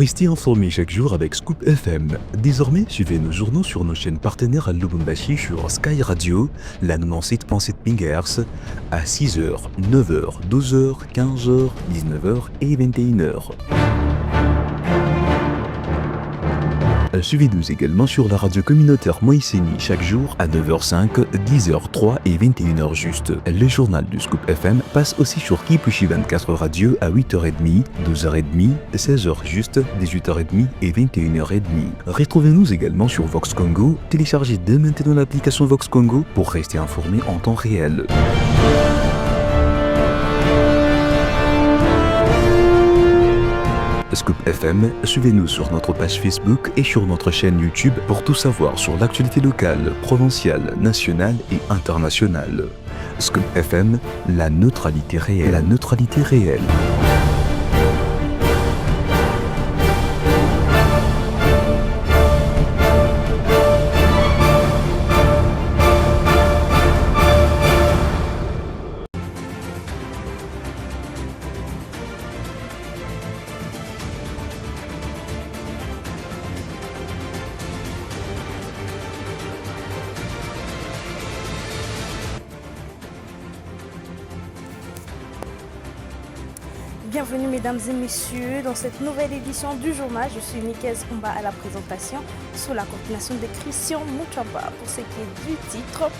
Restez informés chaque jour avec Scoop FM. Désormais, suivez nos journaux sur nos chaînes partenaires à Lubumbashi sur Sky Radio, la 97.7 MHz, à 6h, 9h, 12h, 15h, 19h et 21h. Suivez-nous également sur la radio communautaire Moïseni chaque jour à 9h05, 10h03 et 21h juste. Le journal du Scoop FM passe aussi sur Kipushi 24 Radio à 8h30, 12h30, 16h juste, 18h30 et 21h30. Retrouvez-nous également sur Vox Congo. Téléchargez dès maintenant l'application Vox Congo pour rester informé en temps réel. Scoop FM, suivez-nous sur notre page Facebook et sur notre chaîne YouTube pour tout savoir sur l'actualité locale, provinciale, nationale et internationale. Scoop FM, la neutralité réelle. La neutralité réelle. Bienvenue mesdames et messieurs dans cette nouvelle édition du journal. Je suis Mikael Kumba à la présentation sous la coordination de Christian Mouchamba. Pour ce qui est du titre,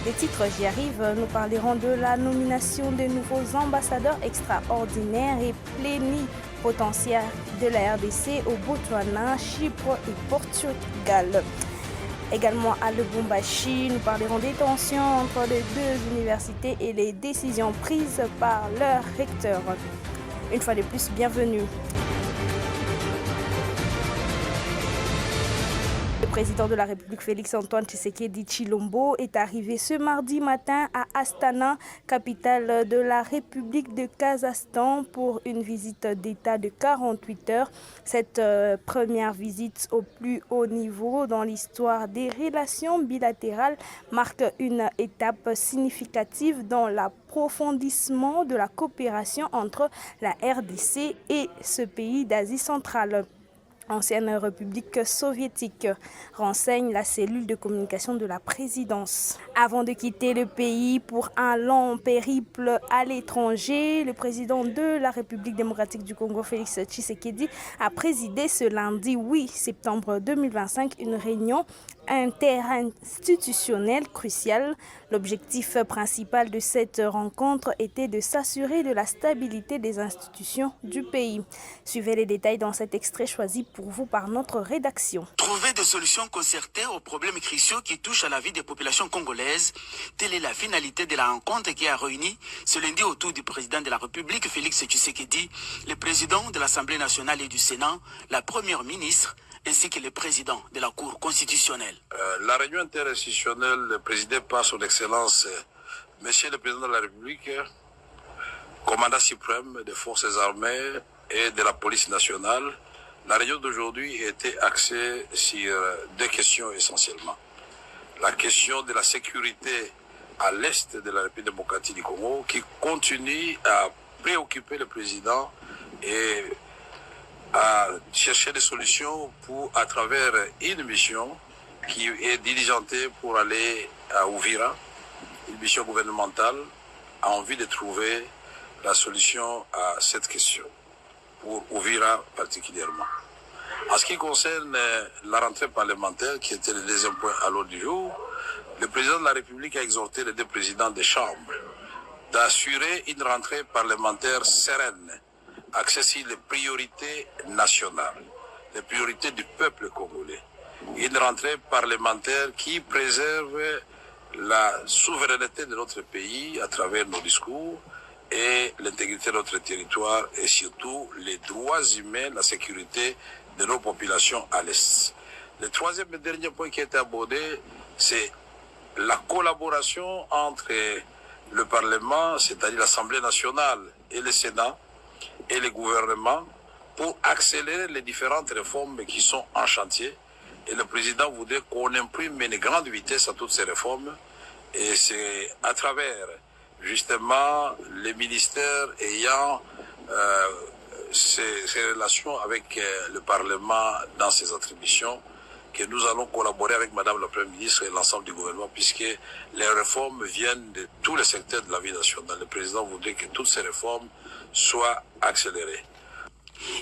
des titres, j'y arrive. Nous parlerons de la nomination des nouveaux ambassadeurs extraordinaires et plénipotentiaires de la RDC au Botswana, Chypre et Portugal. Également à Lubumbashi, nous parlerons des tensions entre les deux universités et les décisions prises par leurs recteurs. Une fois de plus, bienvenue. Le président de la République, Félix-Antoine Tshisekedi Tshilombo, est arrivé ce mardi matin à Astana, capitale de la République de Kazakhstan, pour une visite d'État de 48 heures. Cette première visite au plus haut niveau dans l'histoire des relations bilatérales marque une étape significative dans l'approfondissement de la coopération entre la RDC et ce pays d'Asie centrale. Ancienne République soviétique, renseigne la cellule de communication de la présidence. Avant de quitter le pays pour un long périple à l'étranger, le président de la République démocratique du Congo, Félix Tshisekedi, a présidé ce lundi 8 septembre 2025 une réunion interinstitutionnelle cruciale. L'objectif principal de cette rencontre était de s'assurer de la stabilité des institutions du pays. Suivez les détails dans cet extrait choisi pour vous par notre rédaction. Trouver des solutions concertées aux problèmes cruciaux qui touchent à la vie des populations congolaises, telle est la finalité de la rencontre qui a réuni ce lundi autour du président de la République, Félix Tshisekedi, le président de l'Assemblée nationale et du Sénat, la première ministre, ainsi que le président de la Cour constitutionnelle. La réunion interinstitutionnelle présidée par son Excellence, Monsieur le Président de la République, commandant suprême des forces armées et de la police nationale, la réunion d'aujourd'hui était axée sur deux questions essentiellement. La question de la sécurité à l'est de la République démocratique du Congo qui continue à préoccuper le président et à chercher des solutions pour, à travers une mission qui est diligentée pour aller à Uvira, une mission gouvernementale, a envie de trouver la solution à cette question, pour Uvira particulièrement. En ce qui concerne la rentrée parlementaire, qui était le deuxième point à l'ordre du jour, le président de la République a exhorté les deux présidents des chambres d'assurer une rentrée parlementaire sereine, axée sur les priorités nationales, les priorités du peuple congolais. Une rentrée parlementaire qui préserve la souveraineté de notre pays à travers nos discours et l'intégrité de notre territoire et surtout les droits humains, la sécurité de nos populations à l'Est. Le troisième et dernier point qui a été abordé, c'est la collaboration entre le Parlement, c'est-à-dire l'Assemblée nationale et le Sénat, et le gouvernement pour accélérer les différentes réformes qui sont en chantier. Et le président voudrait qu'on imprime une grande vitesse à toutes ces réformes. Et c'est à travers justement les ministères ayant ses relations avec le Parlement dans ses attributions, que nous allons collaborer avec Madame la Première ministre et l'ensemble du gouvernement, puisque les réformes viennent de tous les secteurs de la vie nationale. Le président voudrait que toutes ces réformes soient accélérées.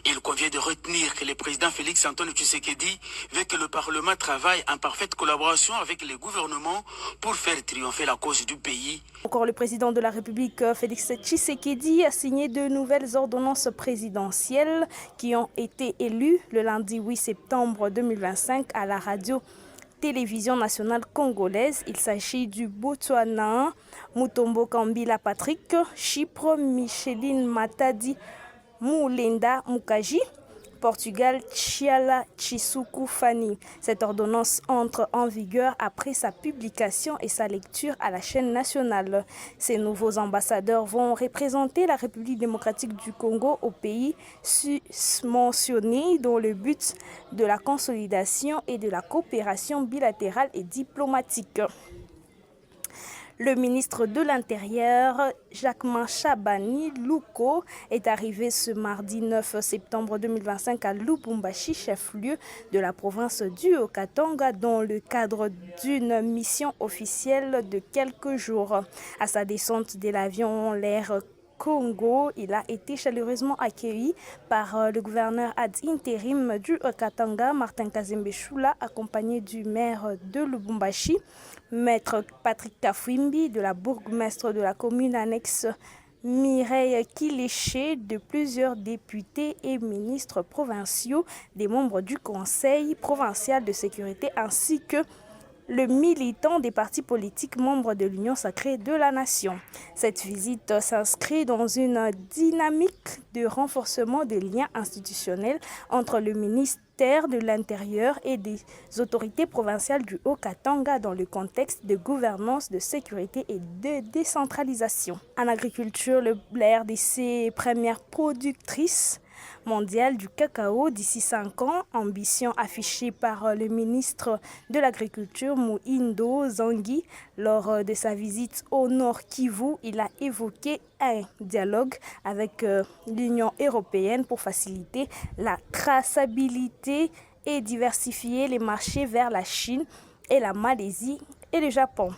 Il convient de retenir que le président Félix Antoine Tshisekedi veut que le Parlement travaille en parfaite collaboration avec les gouvernements pour faire triompher la cause du pays. Encore le président de la République, Félix Tshisekedi, a signé de nouvelles ordonnances présidentielles qui ont été élues le lundi 8 septembre 2025 à la radio-télévision nationale congolaise. Il s'agit du Botswana, Mutombo Kambila Patrick, Chypre, Micheline Matadi Mulenda Mukaji, Portugal, Chiala Chisuku Fani. Cette ordonnance entre en vigueur après sa publication et sa lecture à la chaîne nationale. Ces nouveaux ambassadeurs vont représenter la République démocratique du Congo au pays mentionnés dans le but de la consolidation et de la coopération bilatérale et diplomatique. Le ministre de l'Intérieur, Jacquemain Chabani Louko, est arrivé ce mardi 9 septembre 2025 à Lubumbashi, chef-lieu de la province du Haut-Katanga, dans le cadre d'une mission officielle de quelques jours. À sa descente de l'avion l'Air Congo, il a été chaleureusement accueilli par le gouverneur ad intérim du Haut-Katanga, Martin Kazembe Choula, accompagné du maire de Lubumbashi, Maître Patrick Kafwimbi, de la bourgmestre de la commune annexe Mireille Kiléché, de plusieurs députés et ministres provinciaux, des membres du Conseil provincial de sécurité ainsi que le militant des partis politiques membres de l'Union sacrée de la nation. Cette visite s'inscrit dans une dynamique de renforcement des liens institutionnels entre le ministère de l'Intérieur et des autorités provinciales du Haut-Katanga dans le contexte de gouvernance, de sécurité et de décentralisation. En agriculture, la RDC, première productrice mondiale du cacao d'ici 5 ans, ambition affichée par le ministre de l'Agriculture Muhindo Zangui. Lors de sa visite au Nord Kivu, il a évoqué un dialogue avec l'Union européenne pour faciliter la traçabilité et diversifier les marchés vers la Chine et la Malaisie et le Japon.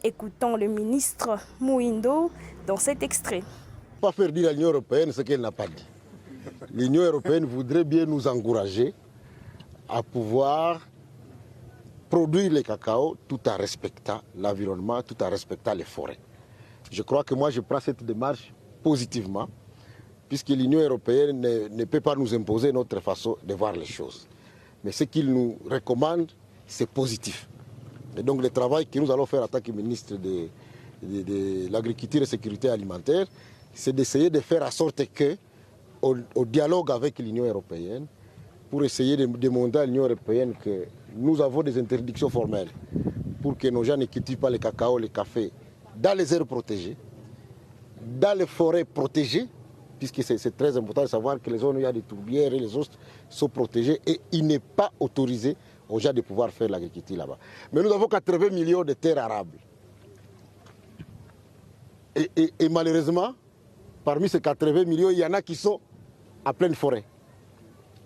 Écoutons le ministre Muhindo dans cet extrait. Pas faire dire à l'Union européenne ce qu'elle n'a pas dit. L'Union européenne voudrait bien nous encourager à pouvoir produire le cacao tout en respectant l'environnement, tout en respectant les forêts. Je crois que moi je prends cette démarche positivement, puisque l'Union européenne ne peut pas nous imposer notre façon de voir les choses. Mais ce qu'il nous recommande, c'est positif. Et donc le travail que nous allons faire en tant que ministre de l'Agriculture et de la Sécurité alimentaire, c'est d'essayer de faire en sorte que au dialogue avec l'Union européenne pour essayer de demander à l'Union européenne que nous avons des interdictions formelles pour que nos gens ne cultivent pas le cacao, le café dans les aires protégées, dans les forêts protégées, puisque c'est très important de savoir que les zones où il y a des tourbières et les autres sont protégées et il n'est pas autorisé aux gens de pouvoir faire l'agriculture là-bas. Mais nous avons 80 millions de terres arables. Et malheureusement, parmi ces 80 millions, il y en a qui sont à pleine forêt.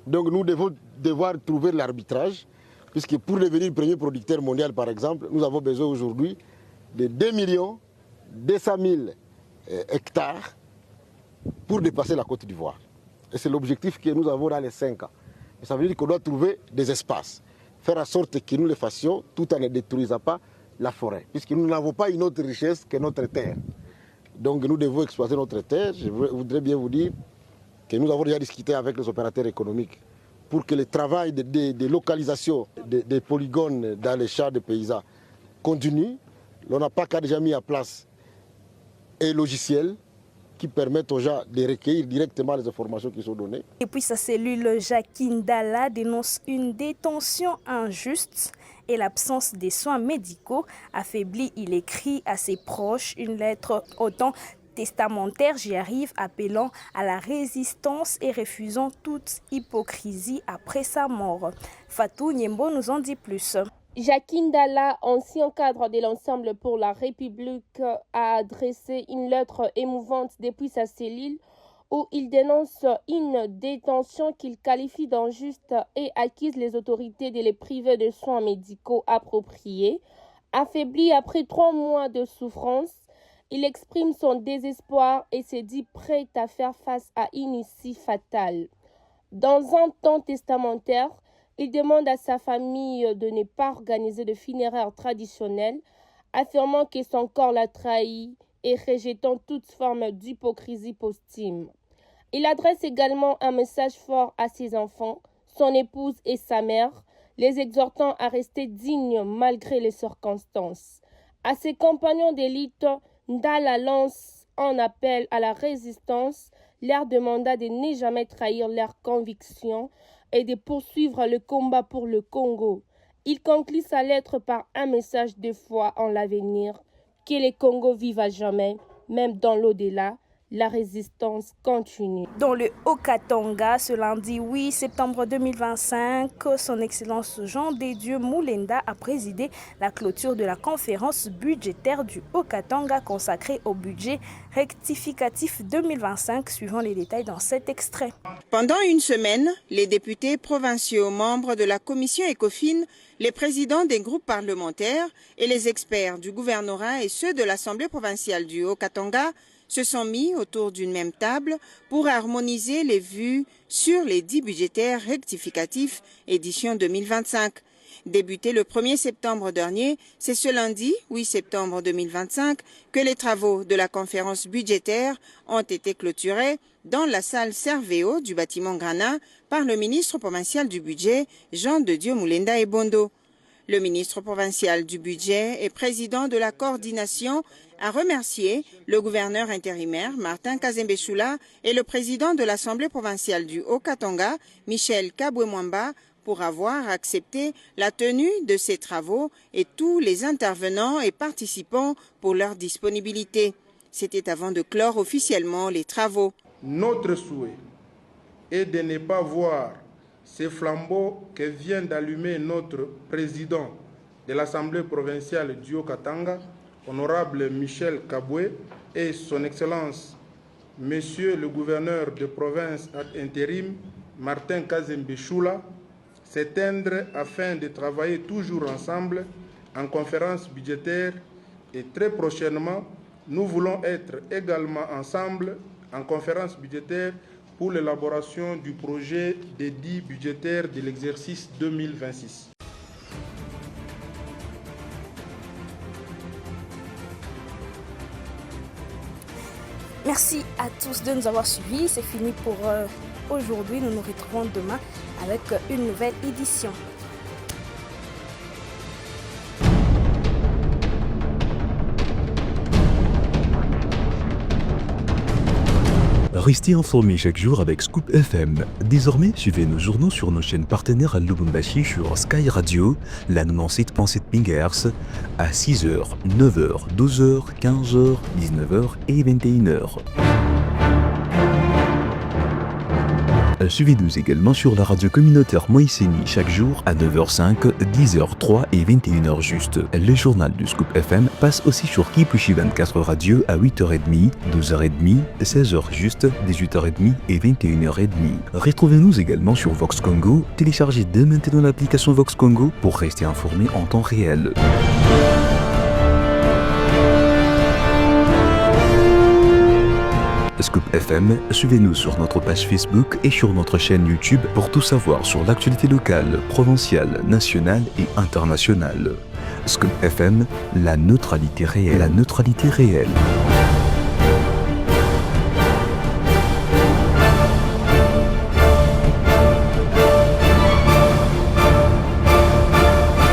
Donc nous devons devoir trouver l'arbitrage, puisque pour devenir premier producteur mondial, par exemple, nous avons besoin aujourd'hui de 2 200 000 hectares pour dépasser la Côte d'Ivoire. Et c'est l'objectif que nous avons dans les 5 ans. Et ça veut dire qu'on doit trouver des espaces, faire en sorte que nous les fassions tout en ne détruisant pas la forêt, puisque nous n'avons pas une autre richesse que notre terre. Donc nous devons exploiter notre terre. Je voudrais bien vous dire que nous avons déjà discuté avec les opérateurs économiques pour que le travail de localisation des polygones dans les champs de paysans continue. On n'a pas qu'à déjà mis en place un logiciel qui permettent aux gens de recueillir directement les informations qui sont données. Et puis sa cellule Jacquin Dalla dénonce une détention injuste et l'absence des soins médicaux. Affaibli, il écrit à ses proches une lettre autant testamentaire, j'y arrive, appelant à la résistance et refusant toute hypocrisie après sa mort. Fatou Nyembo nous en dit plus. Jacquin Dalla, ancien cadre de l'Ensemble pour la République, a adressé une lettre émouvante depuis sa cellule où il dénonce une détention qu'il qualifie d'injuste et accuse les autorités de les priver de soins médicaux appropriés. Affaibli après 3 mois de souffrance, il exprime son désespoir et se dit prêt à faire face à une issue fatale. Dans un temps testamentaire, il demande à sa famille de ne pas organiser de funérailles traditionnelles, affirmant que son corps l'a trahi et rejetant toute forme d'hypocrisie posthume. Il adresse également un message fort à ses enfants, son épouse et sa mère, les exhortant à rester dignes malgré les circonstances. À ses compagnons d'élite, Ndala lance un appel à la résistance, leur demanda de ne jamais trahir leurs convictions et de poursuivre le combat pour le Congo. Il conclut sa lettre par un message de foi en l'avenir, que le Congo vive à jamais, même dans l'au-delà. La résistance continue. Dans le Haut-Katanga, ce lundi 8 septembre 2025, son Excellence Jean de Dieu Moulenda a présidé la clôture de la conférence budgétaire du Haut-Katanga consacrée au budget rectificatif 2025, suivant les détails dans cet extrait. Pendant une semaine, les députés provinciaux membres de la commission ECOFIN, les présidents des groupes parlementaires et les experts du gouvernorat et ceux de l'Assemblée provinciale du Haut-Katanga se sont mis autour d'une même table pour harmoniser les vues sur les 10 budgétaires rectificatifs édition 2025. Débuté le 1er septembre dernier, c'est ce lundi, 8 septembre 2025, que les travaux de la conférence budgétaire ont été clôturés dans la salle Servéo du bâtiment Grana par le ministre provincial du budget, Jean de Dieu Moulenda Ebondo. Le ministre provincial du budget et président de la coordination a remercié le gouverneur intérimaire Martin Kazembe Choula et le président de l'Assemblée provinciale du Haut-Katanga, Michel Kabwe-Mwamba, pour avoir accepté la tenue de ces travaux et tous les intervenants et participants pour leur disponibilité. C'était avant de clore officiellement les travaux. Notre souhait est de ne pas voir ces flambeaux que vient d'allumer notre président de l'Assemblée provinciale du Haut-Katanga, honorable Michel Kabwe, et son Excellence, Monsieur le gouverneur de province ad intérim, Martin Kazembe Choula, s'éteindre afin de travailler toujours ensemble en conférence budgétaire et très prochainement, nous voulons être également ensemble en conférence budgétaire pour l'élaboration du projet des 10 budgétaires de l'exercice 2026. Merci à tous de nous avoir suivis. C'est fini pour aujourd'hui. Nous nous retrouvons demain avec une nouvelle édition. Restez informés chaque jour avec Scoop FM. Désormais, suivez nos journaux sur nos chaînes partenaires à Lubumbashi sur Sky Radio, la 97.7 MHz, à 6h, 9h, 12h, 15h, 19h et 21h. Suivez-nous également sur la radio communautaire Moïseni chaque jour à 9h05, 10h03 et 21h juste. Le journal du Scoop FM passe aussi sur Kipushi 24 Radio à 8h30, 12h30, 16h juste, 18h30 et 21h30. Retrouvez-nous également sur Vox Congo. Téléchargez dès maintenant l'application Vox Congo pour rester informé en temps réel. Scoop FM, suivez-nous sur notre page Facebook et sur notre chaîne YouTube pour tout savoir sur l'actualité locale, provinciale, nationale et internationale. Scoop FM, la neutralité réelle.